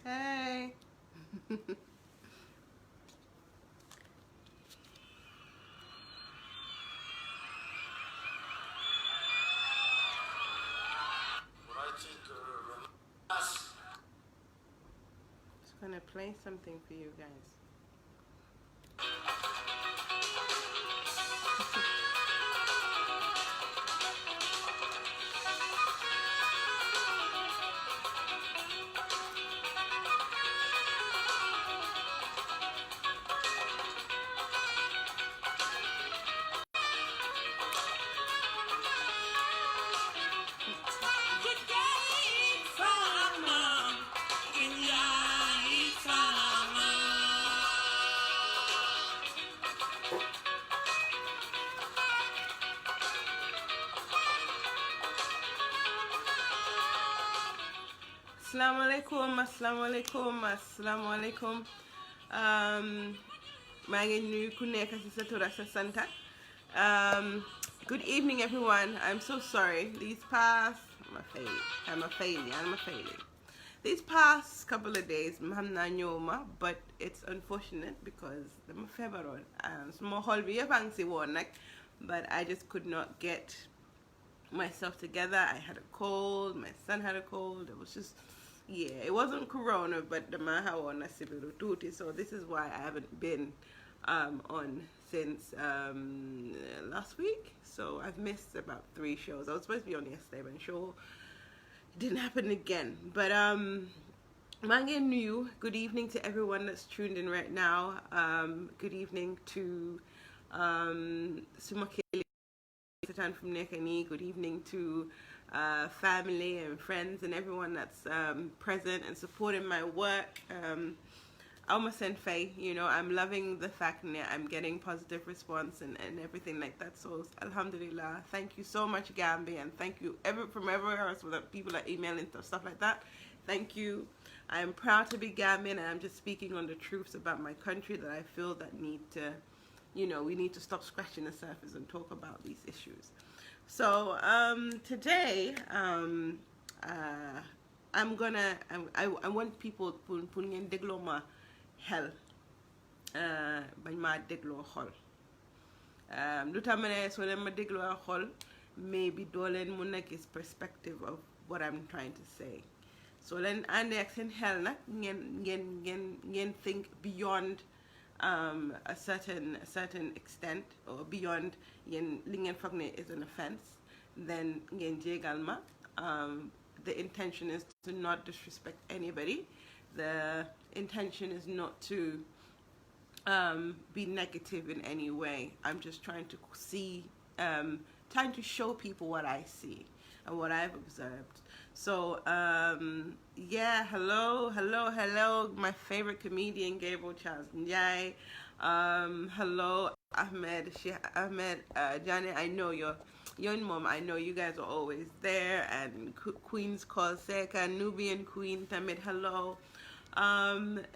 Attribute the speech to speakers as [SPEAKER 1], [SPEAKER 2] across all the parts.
[SPEAKER 1] Hey. Just gonna play something for you guys. Assalamu alaikum, assalamu alaikum, assalamu alaikum. maa ngi nuyu ku nekk ci sa tur ak sa santa. Good evening, everyone. I'm so sorry. I'm a failure. These past couple of days, xam naa ñëwuma, but it's unfortunate because dama feebaroon. Suma xol bi yëpp a ngi si woon nag, but I just could not get myself together. I had a cold. My son had a cold. It was just, yeah, it wasn't corona, but dama xawoon na sibiru tuuti. So this is why I haven't been on since last week. So I've missed about 3 shows. I was supposed to be on yesterday, but I'm sure it didn't happen again. But maa ngi nuyu. Good evening to everyone that's tuned in right now. Good evening to suma kili from Nekani. Good evening to family and friends and everyone that's present and supporting my work. Almost and Faye, you know, I'm loving the fact that I'm getting positive response and everything like that. So alhamdulillah, thank you so much, Gambian. Thank you from everywhere else with the people that emailing stuff like that. Thank you. I'm proud to be Gambian, and I'm just speaking on the truths about my country that I feel that need to, you know, we need to stop scratching the surface and talk about these issues. So today I want people putting in digloma hell bañ maa dégloo xol lu tax ma ne soo leen ma dégloo xol maybe doo leen mun a gis perspective of what I'm trying to say. So leen àndee ak seen xel nag ngeen think beyond a certain extent, or beyond yéen li ngeen foog ne is an offense. then ngeen jégal ma. The intention is to not disrespect anybody. The intention is not to be negative in any way. I'm just trying to see, trying to show people what I see and what I've observed. So, yeah, hello, my favorite comedian, Gabriel Charles Njai. Hello, Ahmed, Janet, I know you're in mom. I know you guys are always there. And Queen's Call Seka, Nubian Queen, Tamid, hello.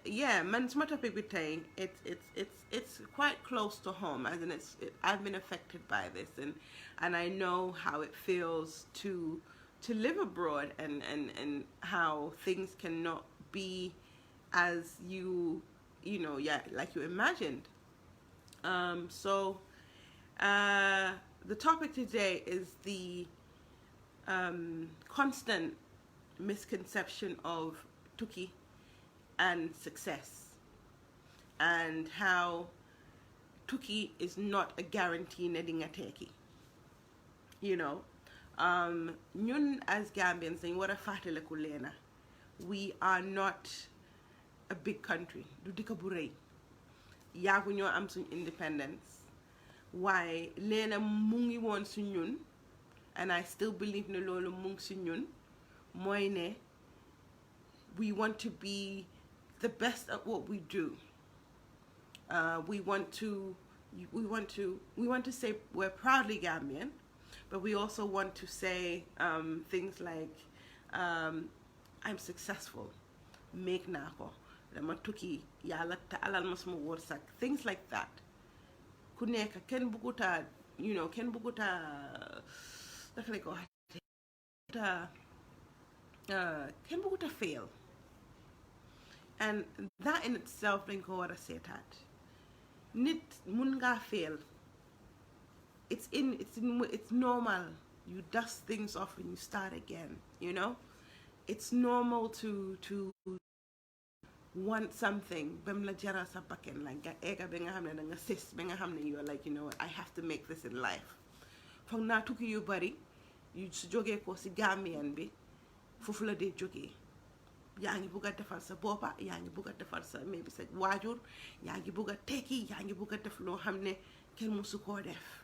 [SPEAKER 1] Yeah, man, it's my topic with it's quite close to home, as in I've been affected by this, and I know how it feels to live abroad, and how things cannot be as yeah, like you imagined. So the topic today is the constant misconception of Tuki and success, and how Tuki is not a guarantee needing a Teki. Ñun as Gambians, we are not a big country. Du dika bu rëy. Yaagu ñoo am suñ independence. Waaye leena mu ngi woon su ñun, and I still believe ne loolu mu ngi su ñun, mooy ne we want to be the best at what we do. We want to say we're proudly Gambian, but we also want to say things like I'm successful, make nako, dama tukki, yàlla ta alal ma suma wërsëg, things like that. Ku nekk kenn bëgguta, kenn bëgguta naka la ko waxee, kenn bëgguta fail. And that in itself dañ ko war a seetaat. Nit mun nga fail. It's normal. You dust things off and you start again, It's normal to want something. Bem la jara sa bakken, like ega be nga xamne da nga sis, be nga xamne you're like, I have to make this in life. Foog naa tukki yu bari yu su jógee ko si Gambian bi foofu la dee jógee. Yaa ngi bugg a defal sa boppa, yaa ngi bugg a defal sa maybe sa waajur, yaa ngi bugg a tekki, yaa ngi bugg a def loo xam ne kenn musu koo def.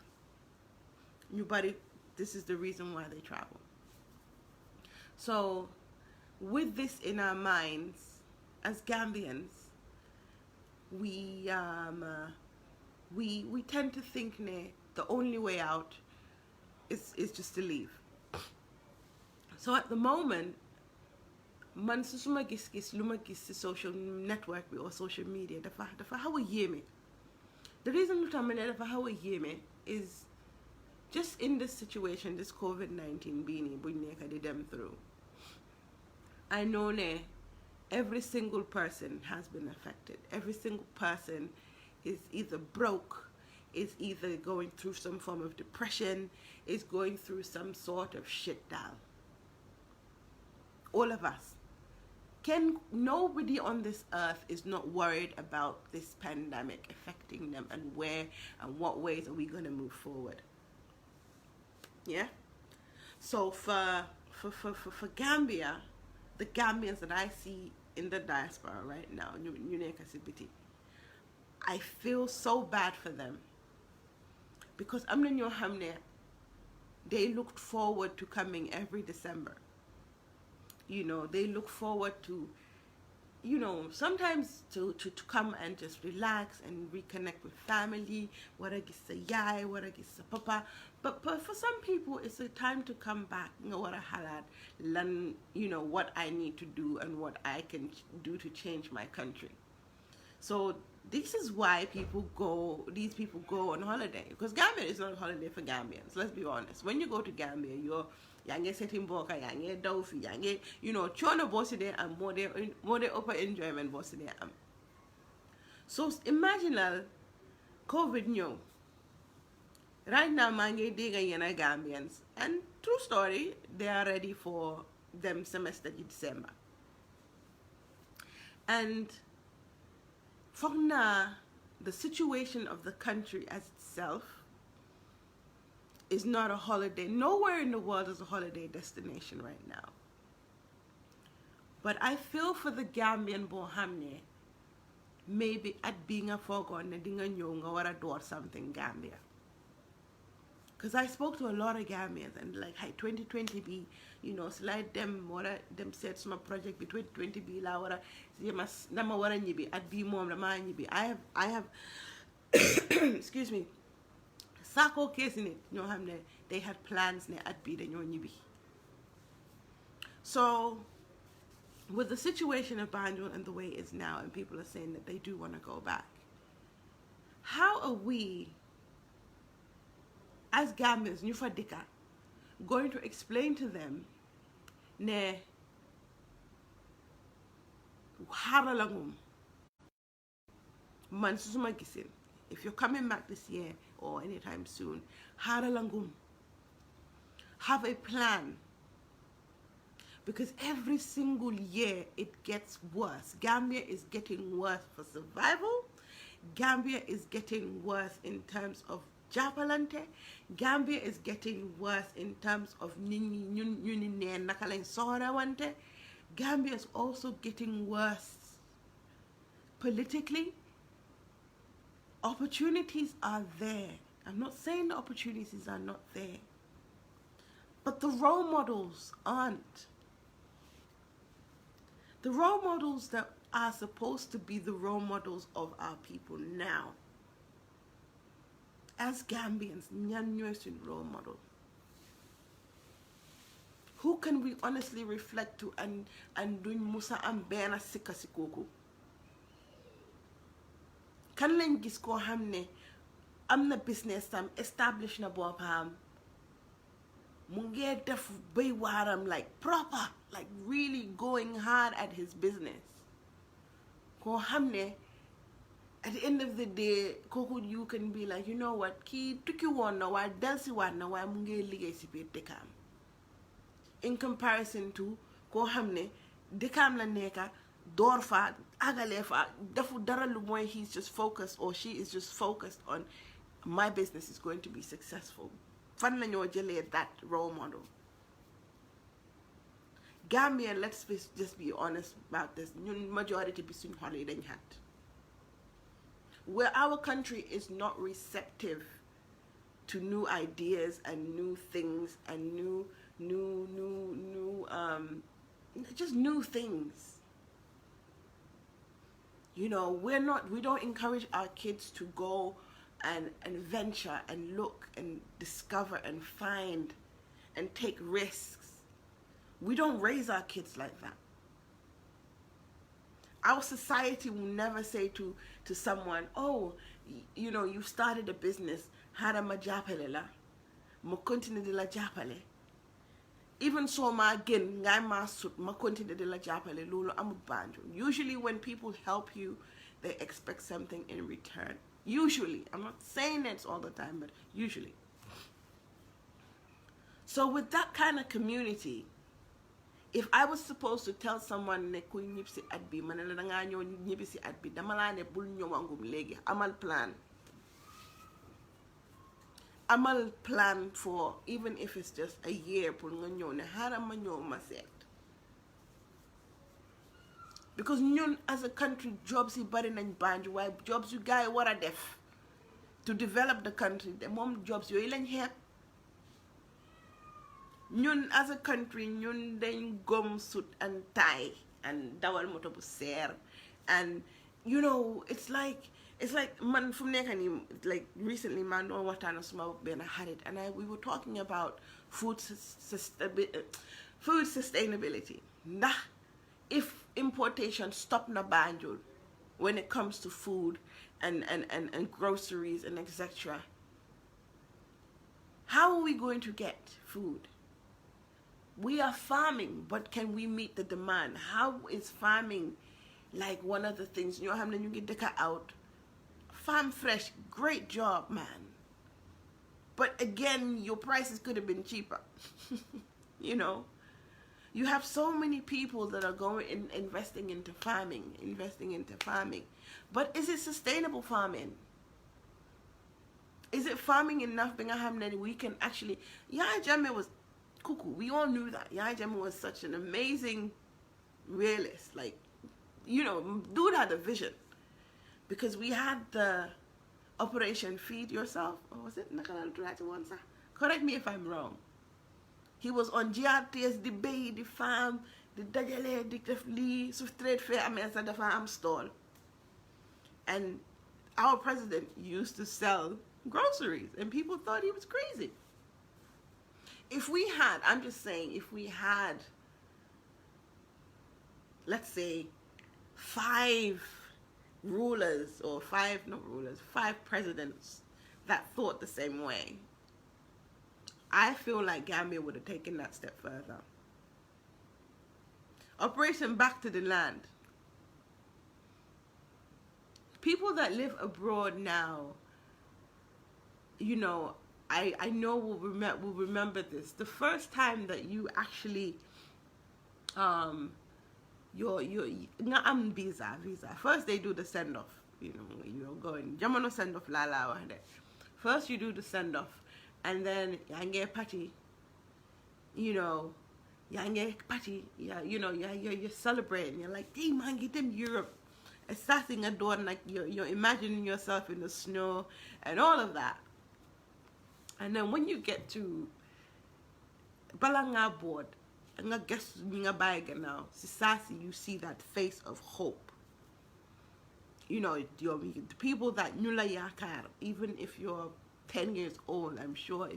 [SPEAKER 1] Ñu bari, this is the reason why they travel. So, with this in our minds, as Gambians, we tend to think the only way out is just to leave. So at the moment, man su suma gis-gis lu ma gis ci social network bi or social media dafa xaw a yéeme. The reason lu tax ma ne dafa xaw a yéeme is just in this situation, this COVID-19 bii nii buñ nekk di dem through, I know ne every single person has been affected. Every single person is either broke, is either going through some form of depression, is going through some sort of shit down. All of us. Nobody on this earth is not worried about this pandemic affecting them, and where and what ways are we going to move forward. Yeah? So for Gambia, the Gambians that I see in the diaspora right now, I feel so bad for them, because they looked forward to coming every December. They look forward to, sometimes to come and just relax and reconnect with family, what I guess yai, what I guess papa. But for some people, it's a time to come back, what I had, learn, what I need to do and what I can do to change my country. So this is why these people go on holiday, because Gambia is not a holiday for Gambians. Let's be honest. When you go to Gambia, you're yange setting boka, yange daufi, yange, chono bossy there and more de upper enjoyment bossy there. So imagine COVID new. Right now, mange diga yena Gambians, and true story, they are ready for them semester in December. And the situation of the country as itself, is not a holiday. Nowhere in the world is a holiday destination right now. But I feel for the Gambian bohamne, maybe at being a foregone, or something Gambia. Because I spoke to a lot of Gambians and like, hey, 2020 be, slide them, them set some project be 2020 be la wara, nama wara nyibi, at be mom, nama nyibi. I have, excuse me, Sako case in it, they had plans at be the nyibi. So, with the situation of Banjul and the way it is now, and people are saying that they do want to go back, how are we, as Gambians, Nyufadika, going to explain to them, ne haralangum, man susuma gisin, if you're coming back this year or anytime soon, haralangum, have a plan. Because every single year it gets worse. Gambia is getting worse for survival. Gambia is getting worse in terms of Japalante. Gambia is getting worse in terms of Gambia is also getting worse politically. Opportunities are there. I'm not saying the opportunities are not there. But the role models aren't. The role models that are supposed to be the role models of our people now, as Gambians, Nyanyosin role model. Who can we honestly reflect to and doing Musa and Bena Sikasikoku? Kan len gis ko hamne am na business tam establish na bopam mu nge def bay waram like proper, like really going hard at his business. Ko hamne at the end of the day, koko you can be like, you know what, ki Tuki won na wa delsi wan na wa mu nge ligay si biir dekam. In comparison to ko hamne dekam la neka dorfa agalefa defu dara lu moy, he's just focused or she is just focused on my business is going to be successful. Fan la ñoo jëlé that role model. Gambia, let's just be honest about this. Ñun majority bi suñ xol yi dañ hat. Where our country is not receptive to new ideas and new things and just new things. You know, we don't encourage our kids to go and venture and look and discover and find and take risks. We don't raise our kids like that. Our society will never say to someone, oh, you know, you started a business, hara ma japale la, mo continue de la japale. Even so ma again, ngai ma sut, ma continue de la japale, lulu amu banjo. Usually when people help you, they expect something in return. Usually, I'm not saying it's all the time, but usually. So with that kind of community, if I was supposed to tell someone ne kuy ñib si at bi manela da nga ñoo ñibi si at bi dama la ne bul ñëwangum léegi amal plan. Amal plan for even if it's just a year pour nga ñëw ne xaaral ma ñëw ma seet. Because ñun as a country jobs yi bari nañ Banjul waaye jobs yu gaay war a def to develop the country de moom jobs yooyu lañ xeeb. Ñun as a country ñun dañ gom sut and tie and dawal moto bu seer and you know it's like man fu mu nekk nii like recently man doon waxtaan suma benn xarit and we were talking about food sustainability. Ndax if importation stop na Banjul when it comes to food and groceries and etc., how are we going to get food? We are farming, but can we meet the demand? How is farming like one of the things? You know, you get deka out. Farm fresh, great job, man. But again, your prices could have been cheaper. You know, you have so many people that are going investing into farming. But is it sustainable farming? Is it farming enough? We can actually. Yaya Jammeh was cuckoo. We all knew that. Yaya Jammeh was such an amazing realist. Like, dude had a vision. Because we had the Operation Feed Yourself. Or was it? Correct me if I'm wrong. He was on GRTS, the bay, the farm, the dajale, the trade fair, the farm stall. And our president used to sell groceries, and people thought he was crazy. If we had, I'm just saying, if we had, let's say, 5 rulers, or 5 presidents that thought the same way, I feel like Gambia would have taken that step further. Operation Back to the Land. People that live abroad now, I know will remember this. The first time that you actually, visa. First they do the send off. You're going. Jamano send off lala. First you do the send off, and then yange party. Yange party. Yeah, you're celebrating. You're like, hey man, get them Europe. Starting a door, like you're imagining yourself in the snow and all of that. And then when you get to Balanga board, and I guess now, you see that face of hope. The people that nula yakar, even if you're 10 years old, I'm sure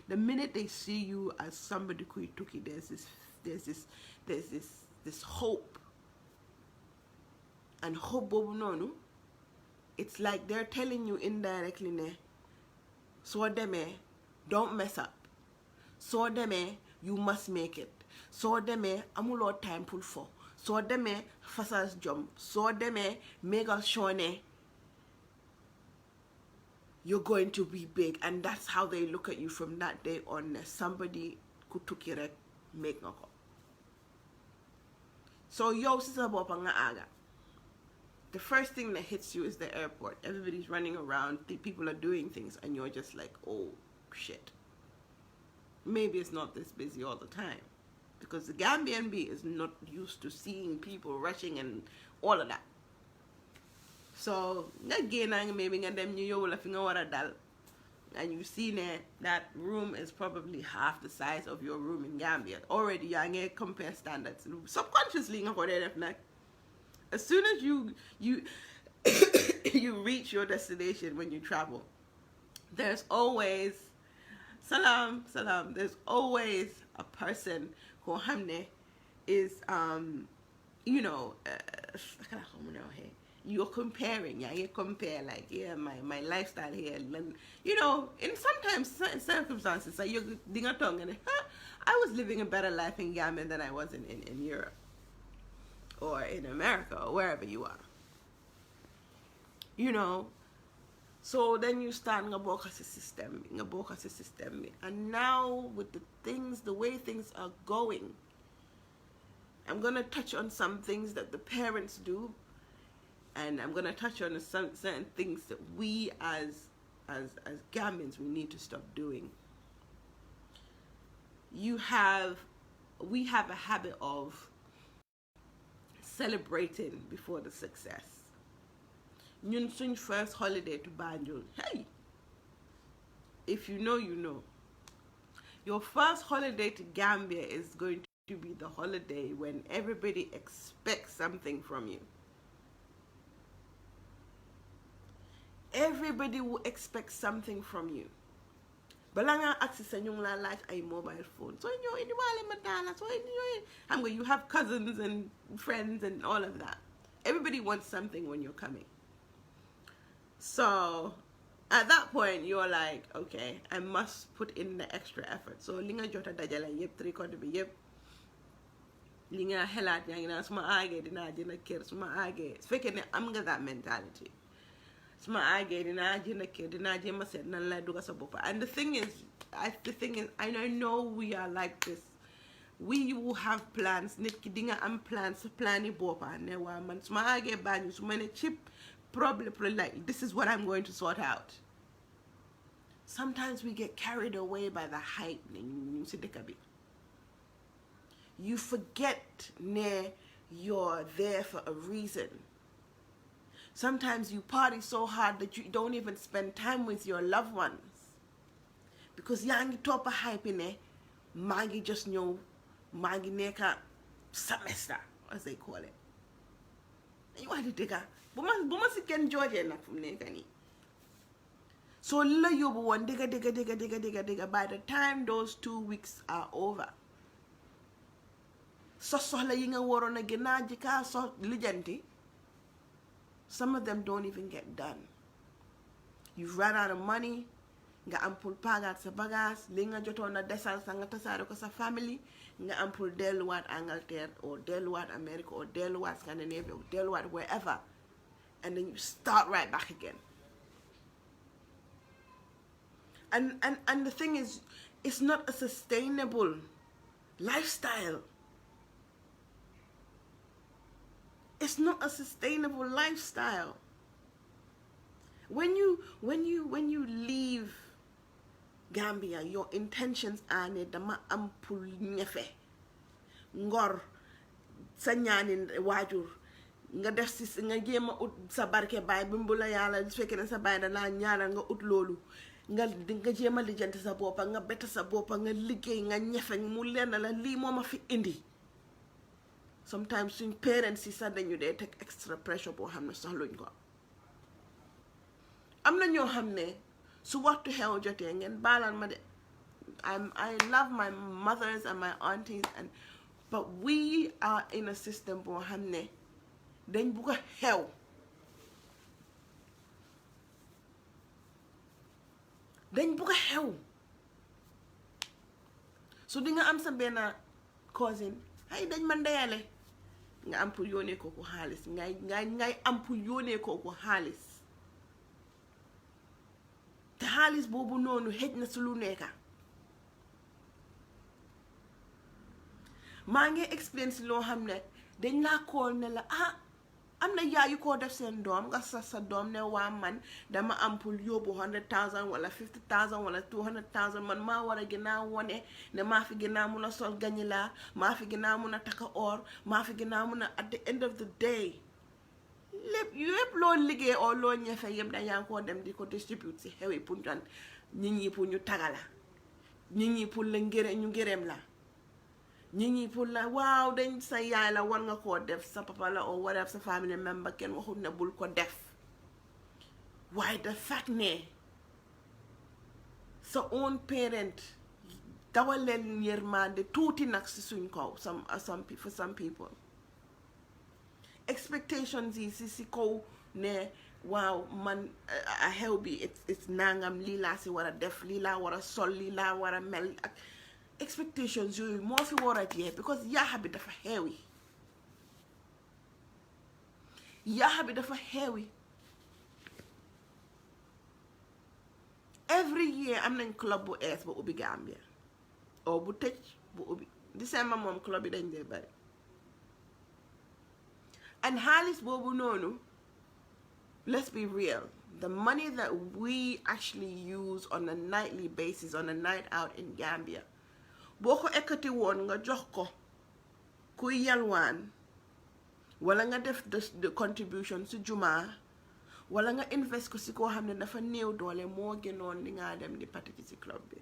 [SPEAKER 1] the minute they see you as somebody who Tuki, there's this hope. And hope no, it's like they're telling you indirectly, so them don't mess up. So them you must make it. So them I'm a lot time pull for. So them fast jump. So them make us sure you're going to be big, and that's how they look at you from that day on. Somebody could took it make no. So yo sister bopanga aga. The first thing that hits you is the airport. Everybody's running around, people are doing things, and you're just like, oh shit. Maybe it's not this busy all the time, because the Gambian bee is not used to seeing people rushing and all of that. So again, maybe them and you see that room is probably half the size of your room in Gambia. Already, you compare standards subconsciously. As soon as you you reach your destination when you travel, there's always salam. There's always a person who is you're comparing. You compare like my lifestyle here, and in sometimes certain circumstances, like you're and I was living a better life in Gambia than I was in Europe. Or in America, or wherever you are. So then you start in a system. And now with the way things are going, I'm going to touch on some things that the parents do, and I'm going to touch on some certain things that we as Gambians, we need to stop doing. We have a habit of celebrating before the success. Ñun suñ first holiday to Banjul. Hey, if you know, you know. Your first holiday to Gambia is going to be the holiday when everybody expects something from you. Everybody will expect something from you. Balanga access and yung life a mobile phone. So you have cousins and friends and all of that. Everybody wants something when you're coming. So at that point you're like, okay, I must put in the extra effort. So linga jota dajala yep 3/4 bi yep. Linga helat yang na suma age dina jina kër suma age. Su fekkee ne am nga that mentality. And the thing is, I know we are like this. We will have plans. Plans. Problem like this is what I'm going to sort out. sometimes we get carried away by the hype. You forget you're there for a reason. Sometimes you party so hard that you don't even spend time with your loved ones. Because yangi topa hype in mangi just know mangi neka semester, as they call it. And you want to take a buma si ken Georgia na from nekani. So la yobu one digga. By the time those 2 weeks are over, so la yinga woro na gina jika so lijanti. Some of them don't even get done. You've run out of money. Nga ampul pagat sa bagas, linga joto na desal sa nga tasaro ko sa family, nga ampul deluat Angleterre or deluat America or deluat Scandinavia or deluat wherever, and then you start right back again. And the thing is, it's not a sustainable lifestyle. It's not a sustainable lifestyle. When you leave Gambia, your intentions are ne dama ampul ñefe ngor sa ñaanin waajur nga def si nga jéema ut sa barke baay bimbula yàlla su fekkee ne sa baay danaa ñaanal nga ut loolu nga jéema lijjanti sa boppa nga bett sa boppa nga liggéey nga ñefe mu lenn la lii moo ma fi indi. Sometimes suñ parents yi sax dañu dee take extra pressure boo xam ne soxluñ ko. am na ñoo xam ne su waxtu xew jotee ngeen baalal ma de I love my mothers and my aunties, but we are in a system boo xam ne dañ bugg a xew. dañ bugg a xew. su di nga am sa benn cousin ay dañ ma ndeyale nga am pour yónnee kooku xaalis ngay am pour yónnee kooku xaalis te xaalis boobu noonu xëj na su lu nekka. maa ngi explain si loo xam ne dañ laa kool ne la am na yaay yu ko def seen doom nga sa doom ne waa man dama am pour yóbbu 100,000 wala 50,000 wala 200,000 man maa war a gën a wone ne maa fi gën a mun a sol gañi laa maa fi gën a mun a takka or maa fi gën a mun a at the end of the day lépp loo liggéey oo loo ñefe yëpp dañaa koo dem di ko distribute si xewi pour nit ñi pour ñu taga la nit ñi pour la ñu gërëm la nit ñi pour la waaw dañ sa yaay la war nga koo def sa papa la or whatever sa family member kenn waxut ne bul ko def waaye the fact ne sa own parent dawal leen yërmande tuuti nag si suñ kaw for some people expectations yi si kaw ne waaw man a xew bi it's nangam lii laa si war a def lii laa war a sol lii laa war a mel ak expectations yooyu moo fi war a jeex because yaaxa bi dafa xeewi every year am nañ club bu ees ba ubbi Gambia o bu tëj bu ubbi December moom club yi dañ dee bari and xaalis boobu noonu let's be real, the money that we actually use on a nightly basis on a night out in Gambia boo ko ekkati woon nga jox ko kuy yalwaan wala nga def the contribution si jumaa wala nga invest ko si koo xam ne dafa néew doole moo gënoon li nga dem di participer si club bi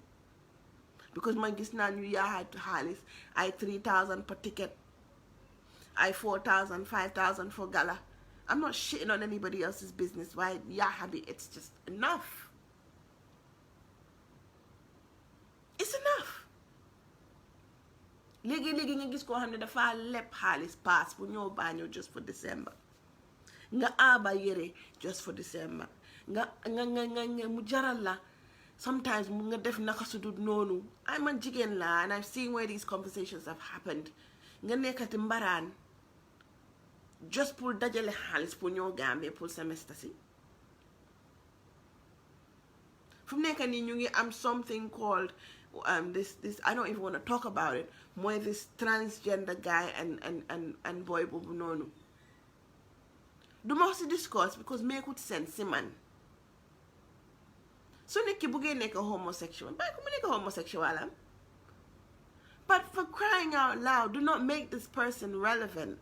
[SPEAKER 1] because man gis naa ñu yaaxaat xaalis ay 3,000 per ticket ay 4,000 5,000 for gala. I'm not shitting on anybody else's business, right? Yahabi, it's just enough. It's enough. Legi nga gis ko xamne dafa lepp xaalis pass bu ñoo bañu just for December. Nga aba yere just for December. Nga mu jaral la sometimes mu nga def naka sudut nonu. I'm a jigen la and I've seen where these conversations have happened. Nga nekkati mbaran just pour dajale xaalis pour ñoo Gambie pour semester si. Fu nekk ni ñu ngi am something called this I don't even want to talk about it. Mooy this transgender guy and boy boobu noonu. Du ma si discuss because make it sense si man. su nit ki buggee nekk homosexual bàyyi ko mu nekk homosexual am. But for crying out loud, do not make this person relevant.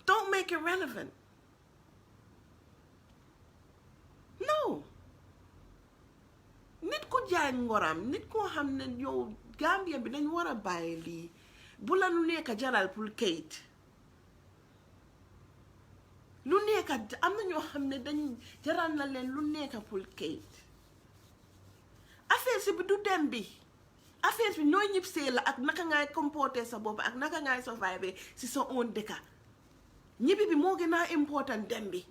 [SPEAKER 1] Don't make it relevant. No. Nit ku jaay ngoram, nit ko xam ne yow Gambia bi dañ war a bàyyi lii bu la lu nekk jaral pour kayit lu nekk am na ñoo xam ne dañ jaral na leen lu nekk pour kayit affaire si bi du dem bi affaire bi nooy ñibbisee la ak naka ngay comporter sa bopp ak naka ngay survive si sa own dëkka ñibbi bi moo gën a important dem bi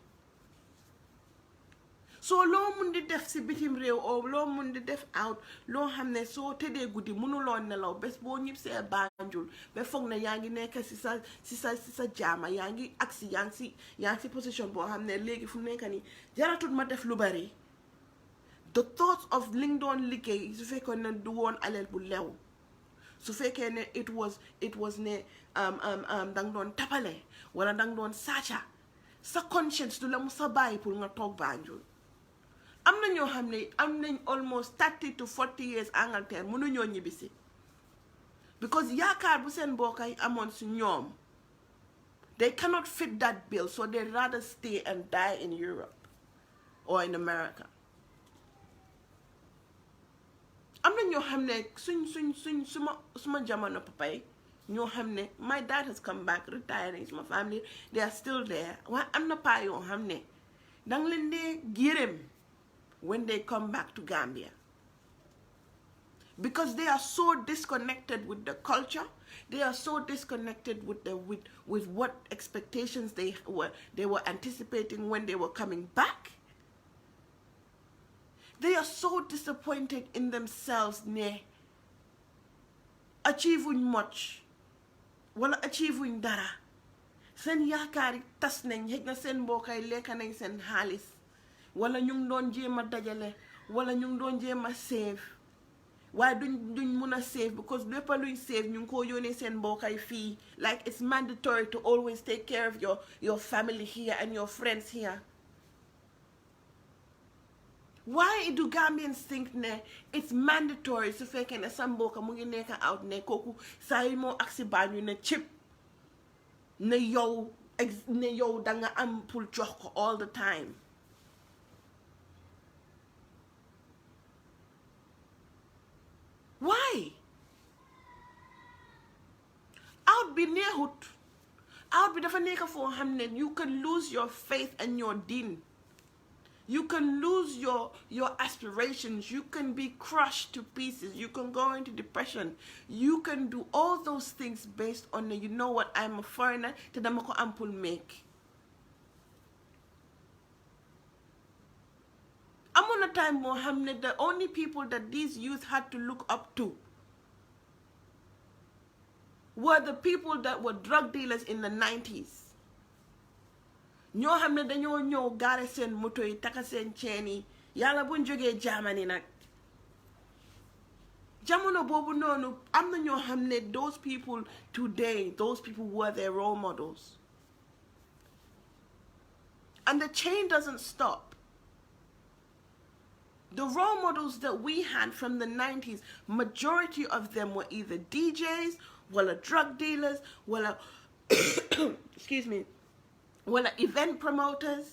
[SPEAKER 1] soo loo mun di def si bitim réew oo loo mun di def out loo xam ne soo tëddee guddi mënuloo nelaw bés boo ñibbisee Banjul ba foog ne yaa ngi nekk si sa jaama yaa ngi agsi yaa ngi si position boo xam ne léegi fu nekk nii jaratut ma def lu bari the thoughts of li nga doon liggéey su fekkee ne du woon alal bu lew su fekkee ne it was ne danga doon tapale wala danga doon sàcca sa conscience du la mu sa bàyyi pour nga toog Banjul am na ñoo xam ne am nañ almost 30 to 40 years Angleterre mënuñoo ñibbisi because yaakaar bu seen mbokk yi amoon si ñoom they cannot fit that bill so they rather stay and die in Europe or in America. am na ñoo xam ne suñ suma jamono papay ñoo xam ne my dad has come back retiring suma family they are still there waaye am na paa yoo xam ne danga leen dee gërëm when they come back to Gambia because they are so disconnected with the culture, they are so disconnected with what expectations they were anticipating when they were coming back. They are so disappointed in themselves ne achieving much wala achieving dara sen yaakaari tas nañ xëj na seen mbokkay lekka nañ seen xaalis wala ñu ngi doon jéem a dajale wala ñu ngi doon jéem a save waaye duñ mun a save because lépp luñ save ñu ngi ko yónnee seen mbokkay fii like it's mandatory to always take care of your family here and your friends here. Why do Gambians think ne it's mandatory su fekkee ne sa mbokka mu ngi nekk out ne kooku saa yi moo aksi baañu ne chip ne yow danga am pour jox ko all the time. Why? Out bi neexut out bi dafa nekk foo xam ne you can lose your faith and your deen. You can lose your aspirations. You can be crushed to pieces. You can go into depression. You can do all those things based on, you know what, I'm a foreigner, te dama ko am pour make. Amoon na time moo xam ne the only people that these youth had to look up to were the people that were drug dealers in the 90s. ñoo xam ne dañoo ñëw gaare seen moto yi taka seen chain yi yàlla buñ jógee Germany nag jamono boobu noonu am na ñoo xam ne those people today, those people were their role models. And the chain doesn't stop. The role models that we had from the 90s, majority of them were either DJs, wala drug dealers, wala excuse me, wala event promoters.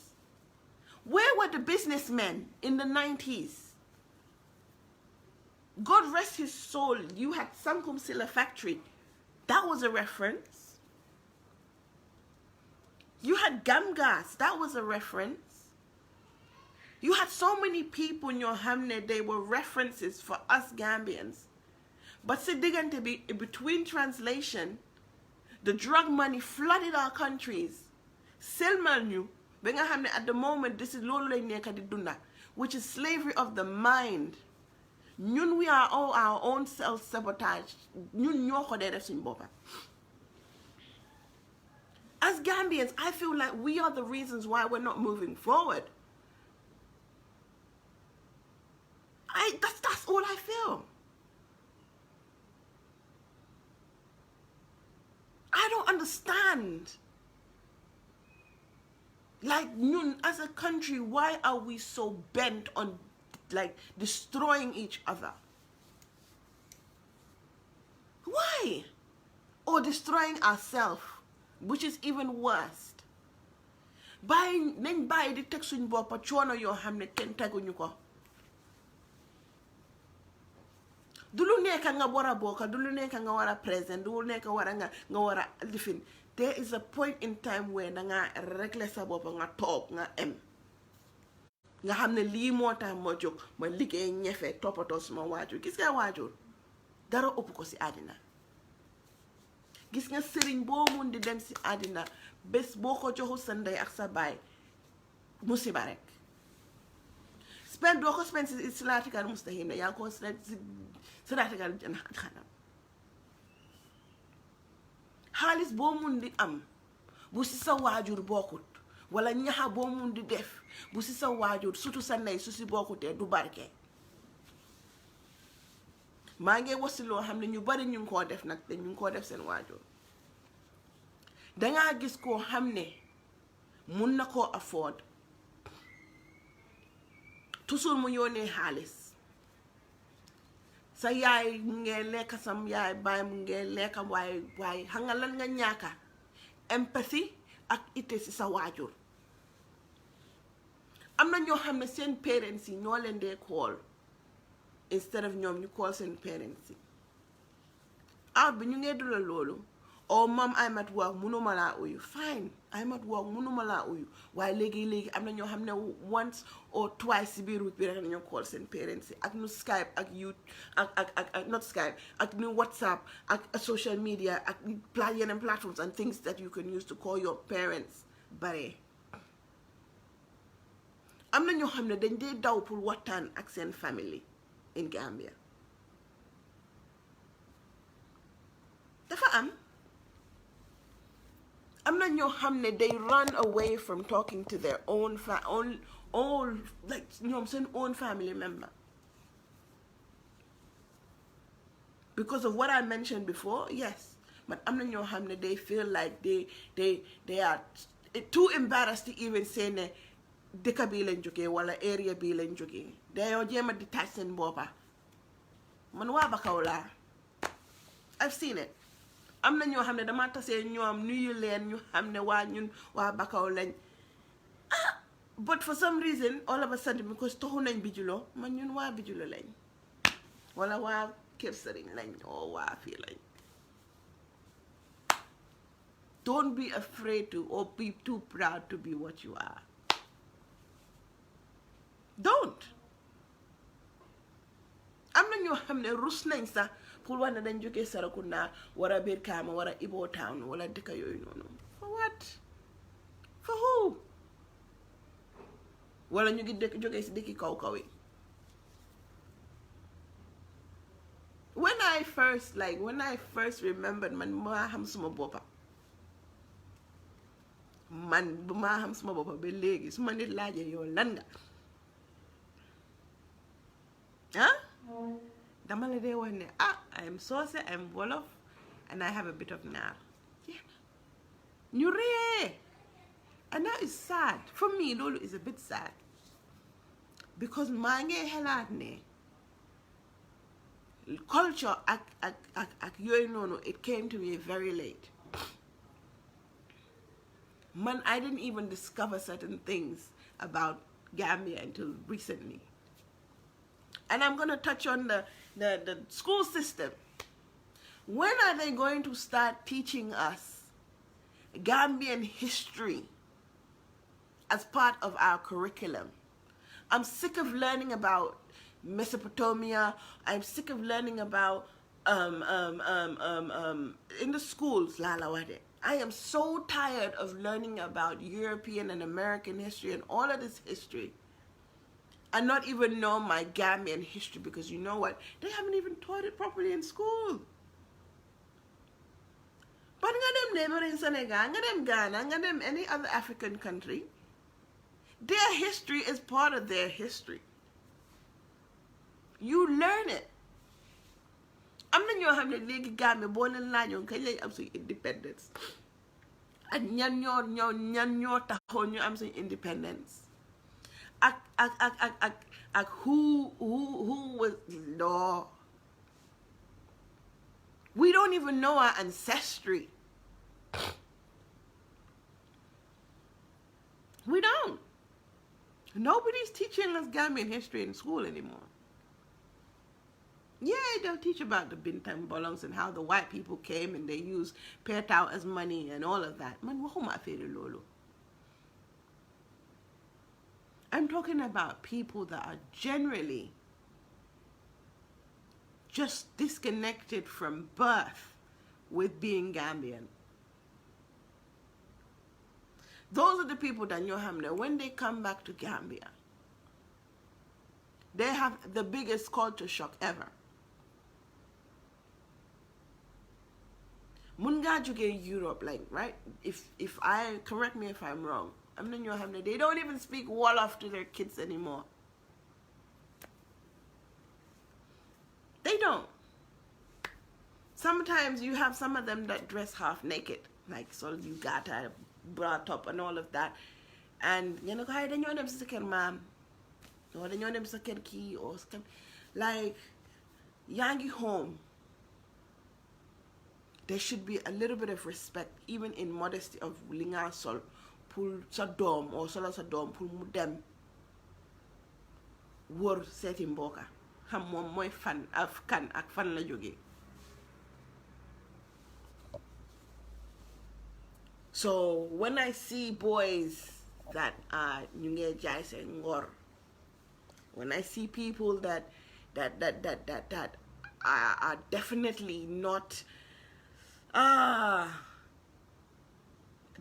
[SPEAKER 1] Where were the businessmen in the 90s? God rest his soul. You had Sankum Silla Factory. That was a reference. You had Gamgas. That was a reference. You had so many people in your hamne. They were references for us Gambians. But significantly between translation, the drug money flooded our countries. Selmal ñu ba nga xam ne at the moment this is loolu lañ nekk di dunda, which is slavery of the mind. Ñun we are all our own self-sabotage. Ñun ñoo ko dee def suñ boppa. As Gambians, I feel like we are the reasons why we're not moving forward. That's all I feel. I don't understand. Like, as a country, why are we so bent on like destroying each other? Why? Or destroying ourselves, which is even worse. Nañ bàyyi di teg suñ boppa coono yoo xam ne kenn teguñu ko. Du lu nekk nga war a bokka, du lu nekk nga war a present, du lu nekk nga war a lifin. There is a point in time where nga régler sa boppa nga toog nga nga xam ne lii moo tax ma jóg ma liggéey ñefe toppatoo suma waajur. Gis nga waajur dara ëpp ko si àddina. Gis nga sëriñ boo mun di dem si àddina bés boo ko joxul sa ndey ak sa baay musiba rek. Doo ko spend si siraatal mustaqiim yaa ngi ko si siraatal xanam. Xaalis boo mun di am bu si sa waajur bokkut wala ñaxa boo mun di def bu si sa waajur surtout sa ndey su si bokkutee du barke. maa ngi wasi loo xam ne ñu bari ñu ngi koo def nag te ñu ngi koo def seen waajur. dangaa gis koo xam ne mun na koo afford toujours mu yónnee xaalis. sa yaay mu ngee lekka sam yaay baay mu ngee lekka waaye xam nga lan nga ñaaka empathy ak ite si sa waajur. am na ñoo xam ne seen parents yi ñoo leen dee call instead of ñoom ñu call seen parents yi. bi ñu ngee dula loolu. Mom, I'm at work munuma laa uyu. Fine, I'm at work munuma laa uyu. waaye léegi am na ñoo xam ne once or twice si biir week bi rek nañoo call seen parents yi ak nu Skype ak ak not Skype ak nu WhatsApp ak social media ak yeneen platforms and things that you can use to call your parents bare. am na ñoo xam ne dañ dee daw pour waxtaan ak seen family in Gambia. dafa am na ñoo xam ne they run away from talking to their own like ñoom seen own family member because of what I mentioned before. Yes, but am na ñoo xam ne they feel like they are too embarrassed to even say ne dëkk bii lañ jógee wala area bii lañ jógee. Dañoo jéem a detach seen boppa. man waa Bakaw laa. I've seen it. am na ñoo xam ne dama tasee ñoom nuyu leen ñu xam ne ñun waa Bakaw lañ. But for some reason all of a sudden because toxu nañ Bijilo man ñun waa Bijilo lañ wala waa Kër Sëriñ lañ o waa fii lañ. Don't be afraid to or be too proud to be what you are. Don't. am na ñoo xam ne rus nañ sax pour wax ne dañ jógee Sarakunda wara biir Kaama wara Ibo Town wala dëkk yooyu noonu. For what? For who? wala ñu ngi jógee si dëkki kaw yi. When I first remembered man maa xam suma boppa man bu maa xam suma boppa ba léegi su ma nit laajee yow lan nga dama la dee wax ne I am Soose, I am Wolof, and I have a bit of Naar. Yeah. ñu ree. And that is sad. For me, loolu is a bit sad. Because maa ngi xalaat ne culture ak yooyu noonu it came to me very late. Man, I didn't even discover certain things about Gambia until recently. And I'm going to touch on the school system. When are they going to start teaching us Gambian history as part of our curriculum? I'm sick of learning about Mesopotamia. I'm sick of learning about in the schools, Lalawade. I am so tired of learning about European and American history and all of this history and not even know my Gambian history, because you know what? They haven't even taught it properly in school. But nga dem in Senegal, nga dem Ghana, nga dem any other African country, their history is part of their history. You learn it. am na ñoo xam ne léegi Gambie boo leen laajoon kañ lañ am suñu independence ak ñan ñoo taxoon ñu am suñ independence ak who was no, we don't even know our ancestry. We don't. Nobody's teaching us Gambian history in school anymore. Yeah, they'll teach about the Bintang Bolongs and how the white people came and they used Pertau as money and all of that. Man, wahuma fere lolo. I'm talking about people that are generally just disconnected from birth with being Gambian. Those are the people that know Hamna. When they come back to Gambia, they have the biggest culture shock ever. Munga in Europe, like, right? If I, correct me if I'm wrong, I'm not know Hamna. They don't even speak Wolof to their kids anymore. They don't. Sometimes you have some of them that dress half naked, like so you got a bra top and all of that, and you know, I don't know them second mom, or they know them second key or second, like Yangi home. There should be a little bit of respect, even in modesty of linga sol pul sa dom or sola sa dom pul mudem wor seti mboka xam mom moy fan af kan ak fan la joge. So when I see boys that are nyunge jai se ngor, when I see people that are definitely not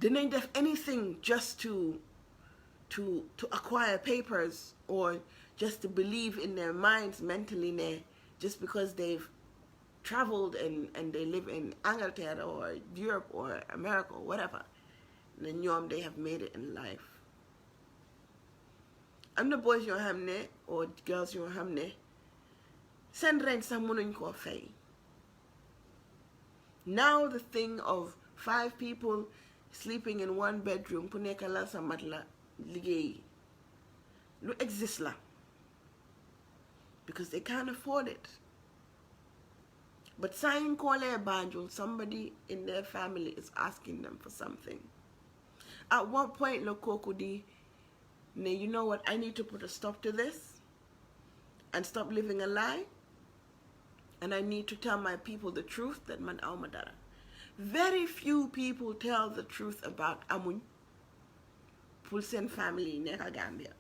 [SPEAKER 1] they don't have anything just to acquire papers or just to believe in their minds mentally, just because they've traveled and they live in Angleterre or Europe or America or whatever, then they have made it in life. I'm the boys you have or girls you have send rent someone ko fay. Now the thing of 5 people sleeping in one bedroom puneka la sa matla ligay lu exist la, because they can't afford it. But sign call a banjul, somebody in their family is asking them for something. At what point Lokokudi, you know what, I need to put a stop to this and stop living a lie, and I need to tell my people the truth that man aumadara. Very few people tell the truth about Amun Pulsen family in Gambia.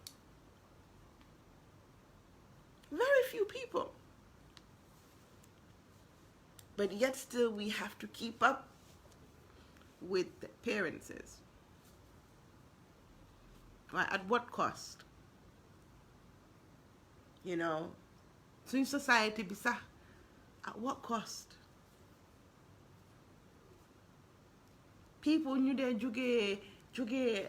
[SPEAKER 1] Very few people. But yet still we have to keep up with the appearances. Right? At what cost? You know, so in society, bisa, at what cost? People knew they juge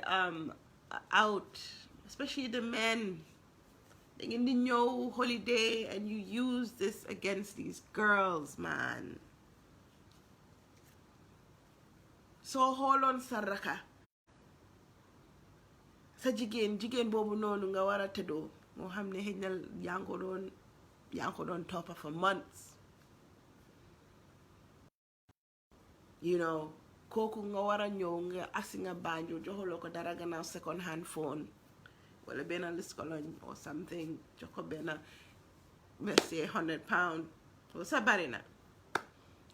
[SPEAKER 1] out, especially the men. They in the new holiday, and you use this against these girls, man. So hold on, Saraka. Sa jigen bobu nonu nga wara tedo mo xamne xegnal yanko don toppa for months. You know, koku nga wara ñew nga asinga banjo joxolo ko dara gannaaw second hand phone wala bena liskolon or something, joko bena let's say £100 o sa bari na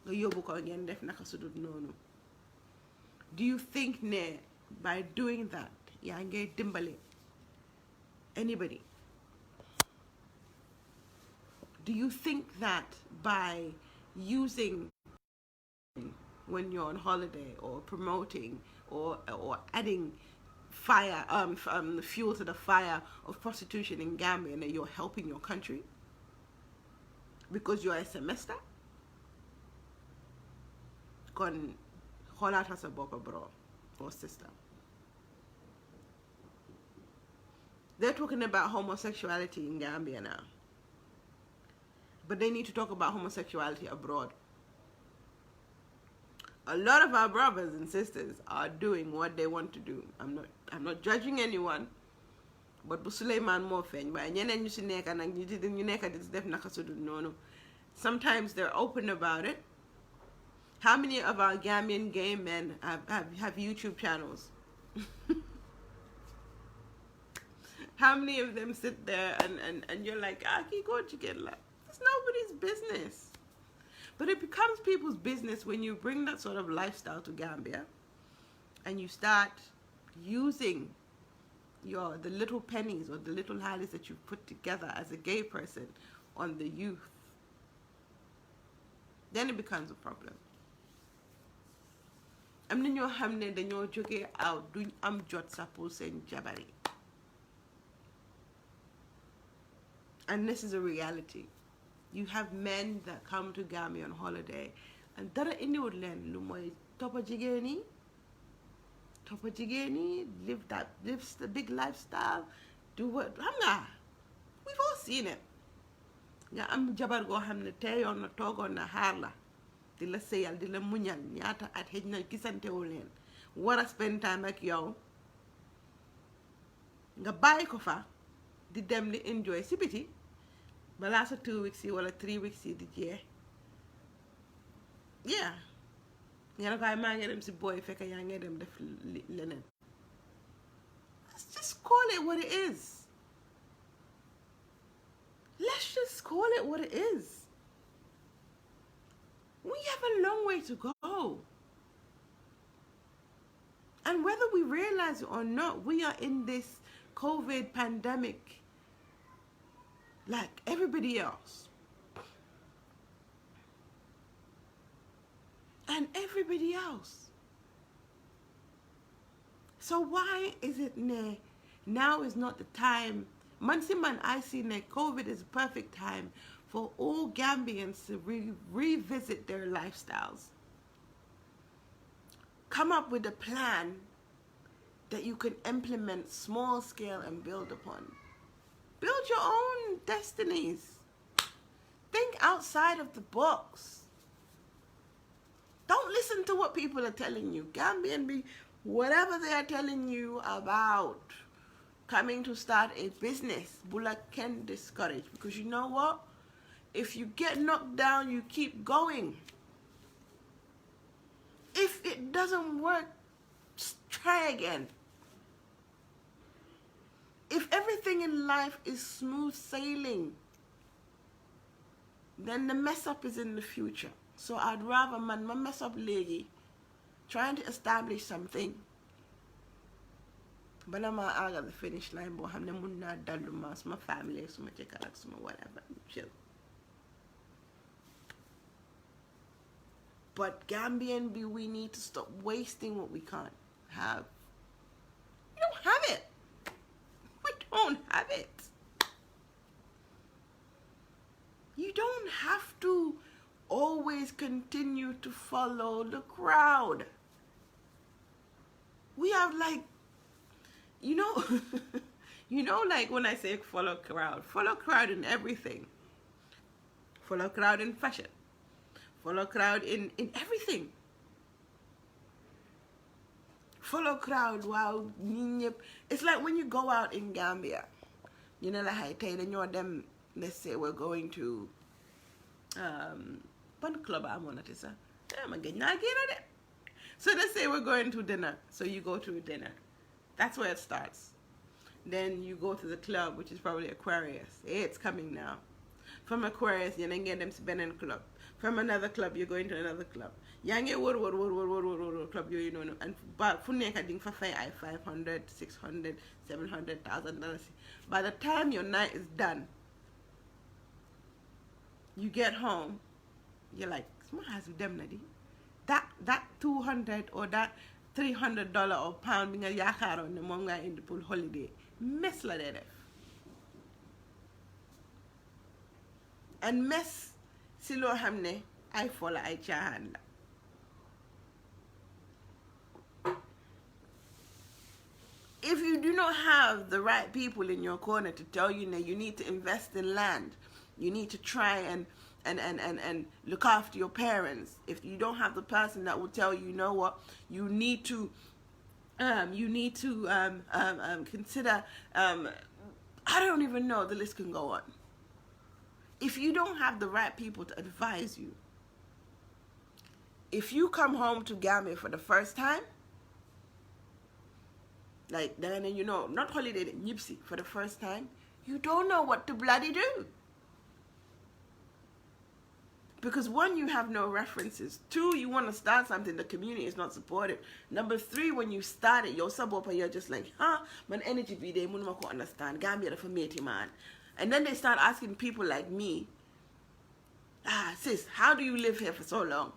[SPEAKER 1] nga yobu ko ngeen def naka sudut nonu. Do you think ne by doing that yaa ngay dimbali anybody? Do you think that by using when you're on holiday or promoting or adding fire fuel to the fire of prostitution in Gambia that you're helping your country because you're a semester? Kon holat has a boka bro or sister. They're talking about homosexuality in Gambia now, but they need to talk about homosexuality abroad. A lot of our brothers and sisters are doing what they want to do. I'm not judging anyone, but bu Suleyman moo feeñ waaye ñeneen ñu si nekka nag ñu nekka di def naka sudul noonu. Sometimes they're open about it. How many of our Gambian gay men have YouTube channels? How many of them sit there and you're like, Aki, go to get love? It's nobody's business. But it becomes people's business when you bring that sort of lifestyle to Gambia and you start using the little pennies or the little halis that you put together as a gay person on the youth. Then it becomes a problem. am na ñoo xam ne dañoo jógee out duñ am jot sax pour seen jabar yi. And this is a reality. You have men that come to Gambia on holiday and dara indiwut leen lu mooy toppa jigéen yi live the big lifestyle, do what xam nga we've all seen it. Nga am jabar goo xam ne teyoon na toogoon na xaar la di la sëyal di la muñal ñaata at xëj na gisantewu leen war a spend time ak yow nga bàyyi ko fa di dem di enjoy si biti balaa sa 2 weeks yi wala 3 weeks yi di jeex. Yeah, nga ne ko maa ngi dem si booy fekk yaa ngi dem def leneen. Let's just call it what it is. Let's just call it what it is. We have a long way to go. And whether we realize it or not, we are in this COVID pandemic like everybody else. And everybody else. So why is it now is not the time? Man, I see COVID is a perfect time for all Gambians to revisit their lifestyles. Come up with a plan that you can implement small scale and build upon. Build your own destinies. Think outside of the box. Don't listen to what people are telling you. Gambian, whatever they are telling you about coming to start a business, Bula can discourage. Because you know what? If you get knocked down, you keep going. If it doesn't work, try again. If everything in life is smooth sailing, then the mess up is in the future. So I'd rather my mess up lady trying to establish something. But I'm at the finish line, but I'm not done my family, so my whatever, chill. But Gambian, we need to stop wasting what we can't have. We don't have it. We don't have it. You don't have to always continue to follow the crowd. We have like when I say follow crowd in everything. Follow crowd in fashion. Follow crowd in everything. Follow crowd wow. It's like when you go out in Gambia. You know, like them, let's say we're going to one club I'm on it. So let's say we're going to dinner. So you go to a dinner. That's where it starts. Then you go to the club, which is probably Aquarius. Hey, it's coming now. From Aquarius, you then get them to Benin Club. From another club, you're going to another club. Yange club, you know, and but for nekading for 500, 600, $700,000. By the time your night is done, you get home, you're like, "Small has them nadi." That $200 or that $300 or pound being a yakar on the monga in the pool holiday, mess la def. And mess silo hamne I follow I chahan. If you do not have the right people in your corner to tell you that you need to invest in land, you need to try and and look after your parents, if you don't have the person that will tell you, you know what, you need to consider, I don't even know, the list can go on. If you don't have the right people to advise you, if you come home to Gambia for the first time, like then, you know, not holiday, Nipsey, for the first time, you don't know what to bloody do. Because one, you have no references. Two, you want to start something, the community is not supportive. Number three, when you start it, your suburb, you're just like, man, energy be there, I can't understand. Gambia for matey man. And then they start asking people like me, sis, how do you live here for so long?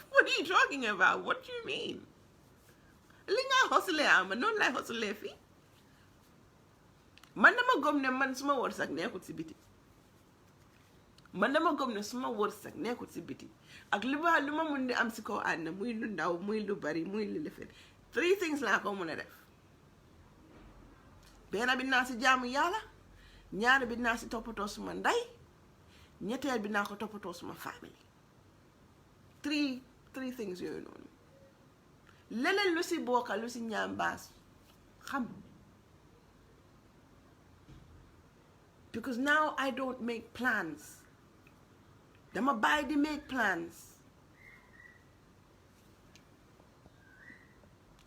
[SPEAKER 1] What are you talking about? What do you mean? Linga hustle am, non like hustle fi. Man dama gom ne man suma worsak nekkut ci biti. Man dama gom ne suma worsak nekkut ci biti. Ak liba luma mun di am ci ko adna muy lu ndaw, muy lu bari, muy lu lefet. 3 things la ko mëna def. Benn bi naa ci jaamu Yàlla, ñaar bi naa ci toppatoo suma nday, ñetteel bi naa ko toppatoo suma family. 3 things yooyu noonu. Leneen lu ci bokka lu ci ñambaas xam. Because now I don't make plans. Dama bàyyi di make plans.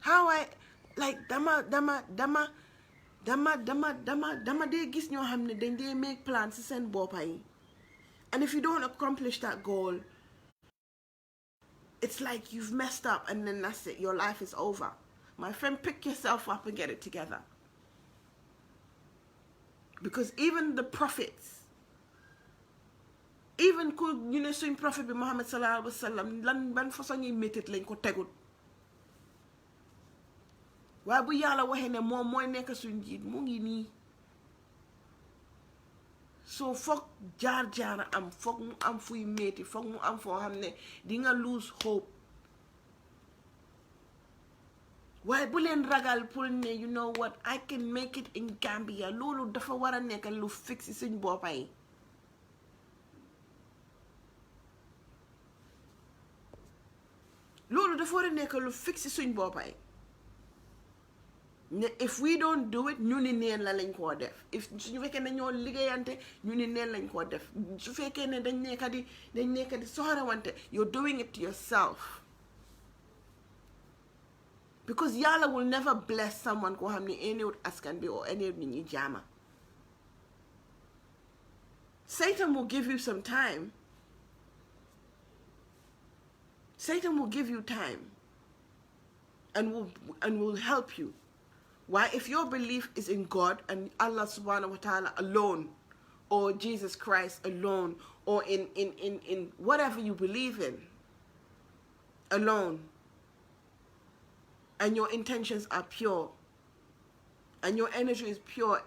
[SPEAKER 1] How I like dama dee gis ñoo xam ne dañ dee make plans ci seen boppa yi. And if you don't accomplish that goal, it's like you've messed up and then that's it. Your life is over. My friend, pick yourself up and get it together. Because even the prophets, even ku ñu ne suñ prophet bi Muhammad sallallahu alaihi wasallam lan ban façon yi métit lañ ko tegut. Waaye bu Yàlla waxee ne moom mooy nekk suñ jiit mu ngi nii. So foog jaar am, foog mu am fuy métti, foog mu am foo xam ne di nga lose hope. Waaye bu leen ragal pour ne, you know what, I can make it in Gambia. Loolu dafa war a nekk lu fix suñ boppa yi. Loolu dafa war a nekk lu fix suñ boppa yi. If we don't do it, ñu ni neen la lañ koo def. If suñu fekkee ne ñoo liggéeyante, ñu ni neen lañ koo def. Su fekkee ne dañ nekk di soxorawante, you're doing it to yourself. Because Yàlla will never bless someone koo xam ne any wut askan bi or any nit ñi jaama. Satan will give you some time. Satan will give you time and will help you. Why? If your belief is in God and Allah subhanahu wa ta'ala alone, or Jesus Christ alone, or in whatever you believe in alone, and your intentions are pure, and your energy is pure,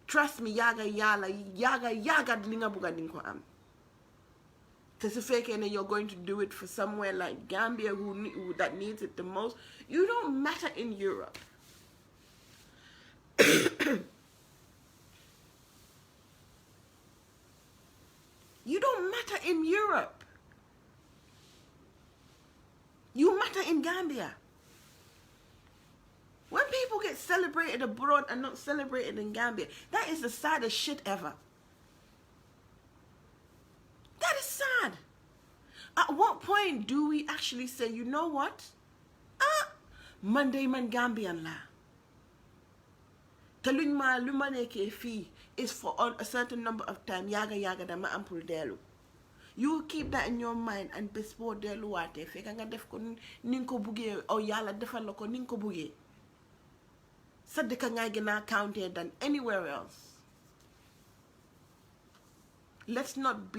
[SPEAKER 1] trust me, yaga linga buga dinko am. And you're going to do it for somewhere like Gambia that needs it the most. You don't matter in Europe. You don't matter in Europe. You matter in Gambia. When people get celebrated abroad and not celebrated in Gambia, that is the saddest shit ever. That is sad. At what point do we actually say, you know what? Monday man Gambian la. Taluñ ma lu ma nekkee fii is for a certain number of time. Yaga dama am pour delu. You keep that in your mind and bés boo delluwaatee fekk nga def ko ni nga ko buggee o Yàlla defal la ko ni nga ko buggee. Sa dëkk ngay gën a counted than anywhere else. Let's not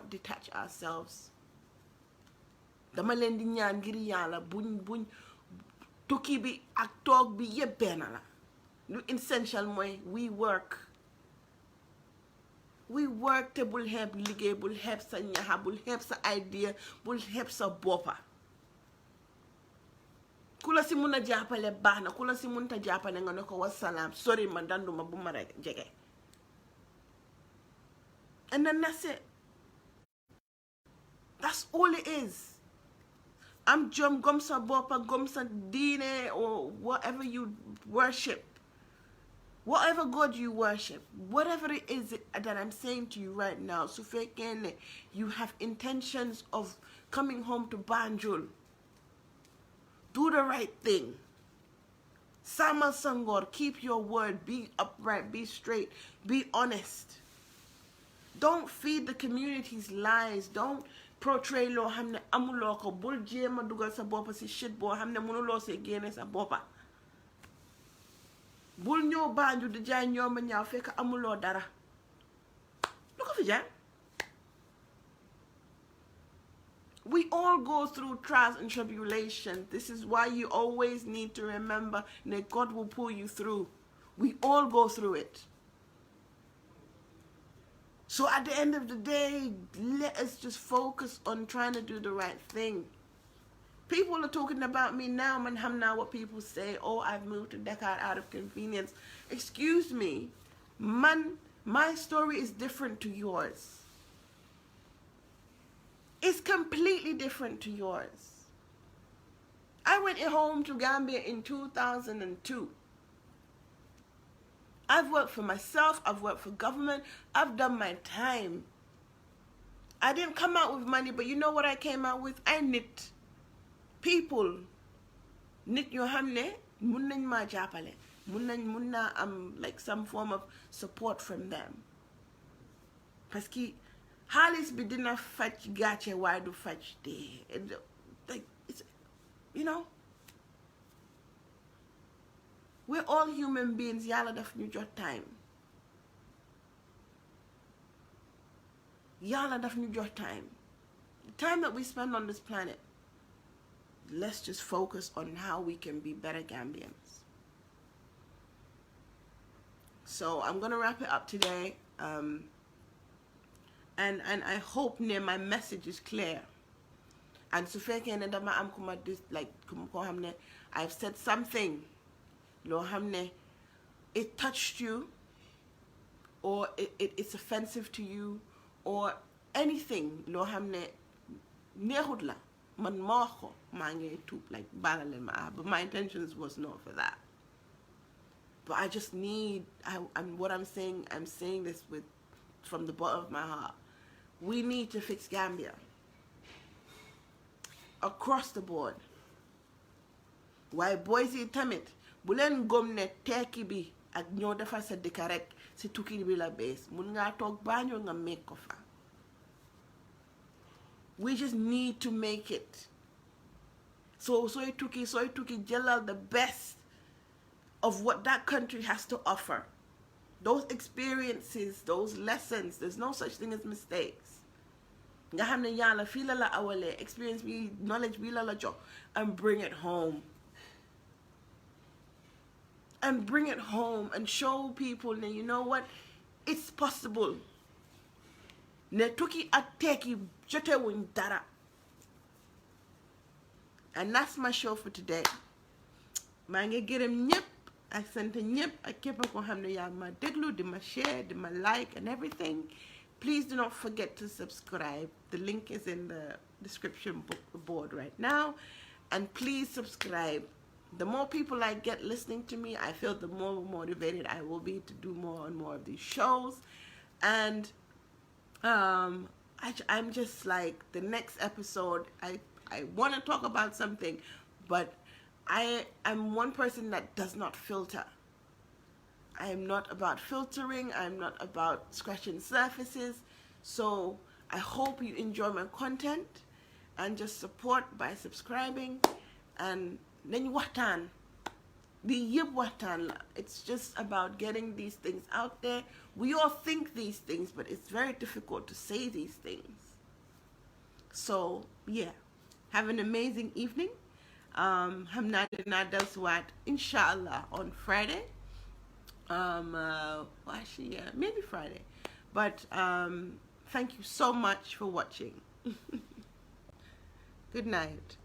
[SPEAKER 1] detach ourselves. Dama leen di ñaan ngir Yàlla buñ tukki bi ak toog bi yépp benn la. Lu essential mooy we work te bul xeeb liggéey, bul xeeb sa ñaxa, bul xeeb sa idea, bul xeeb sa boppa. kula si mun a jàppale baax na kula si mun ta jàppale nga ne ko wasalaam sorry man danduma bu ma rek jege. And then that's it. That's all it is. I'm jom gomsa bopa gomsa dine or whatever you worship. Whatever God you worship, whatever it is that I'm saying to you right now, so you have intentions of coming home to Banjul. Do the right thing. Sama Sangor, keep your word, be upright, be straight, be honest. Don't feed the community's lies. Don't portray lo hamne amulo ko bul jema dugal sa bopa si shit bo hamne munulo se gene sa bopa. Bul ñoo Banjul di jaay ñooma ñaaw fekk amulo dara. Lu ko fi jaay? We all go through trials and tribulations. This is why you always need to remember that God will pull you through. We all go through it. So at the end of the day, let us just focus on trying to do the right thing. People are talking about me now, man, now what people say, oh, I've moved to Dakar out of convenience. Excuse me, man, my story is different to yours. It's completely different to yours. I went home to Gambia in 2002. I've worked for myself, I've worked for government, I've done my time. I didn't come out with money, but you know what I came out with? I knit. People, knit your hamne, mun nañ ma jàppale, mun na am like some form of support from them. Parce que xaalis bi dina faj gàcce waaye du faj dee. Like, it's, you know, we're all human beings. Yàlla daf ñu jox time. Yàlla daf ñu jox time. The time that we spend on this planet, let's just focus on how we can be better Gambians. So I'm gonna wrap it up today. And I hope my message is clear. And so I've said something, it touched you, or it's offensive to you, or anything, man mako mange tup like balalema, but my intentions was not for that. But I just need, I'm saying this from the bottom of my heart. We need to fix Gambia across the board. Why Boise tamit bulen gomne Teki bi ak ñoo defar sa dëkk rek si Tuki bi la base mun nga tok bañu nga make ko fa. We just need to make it. So soy Tuki jëlal the best of what that country has to offer. Those experiences, those lessons, there's no such thing as mistakes. Nga xam ne yàlla fii la awale, experience bi, knowledge bi la jox, and bring it home. And bring it home and show people that, you know what, it's possible. Ne Tuki ak Teki jotewuñ dara. And that's my show for today. maa ngi gërëm ñëpp ak sant ñëpp ak képp koo xam ne yaa ma déglu di ma share di ma like and everything. Please do not forget to subscribe. The link is in the description board right now. And please subscribe. The more people I get listening to me, I feel the more motivated I will be to do more and more of these shows. And I'm just like, the next episode, I want to talk about something, but I'm one person that does not filter. I am not about filtering. I'm not about scratching surfaces. So I hope you enjoy my content and just support by subscribing. And then watan. The yib watan. It's just about getting these things out there. We all think these things, but it's very difficult to say these things. So yeah, have an amazing evening. Hamna Nadas Wat, inshallah, on Friday. Actually, yeah, maybe Friday. But thank you so much for watching. Good night.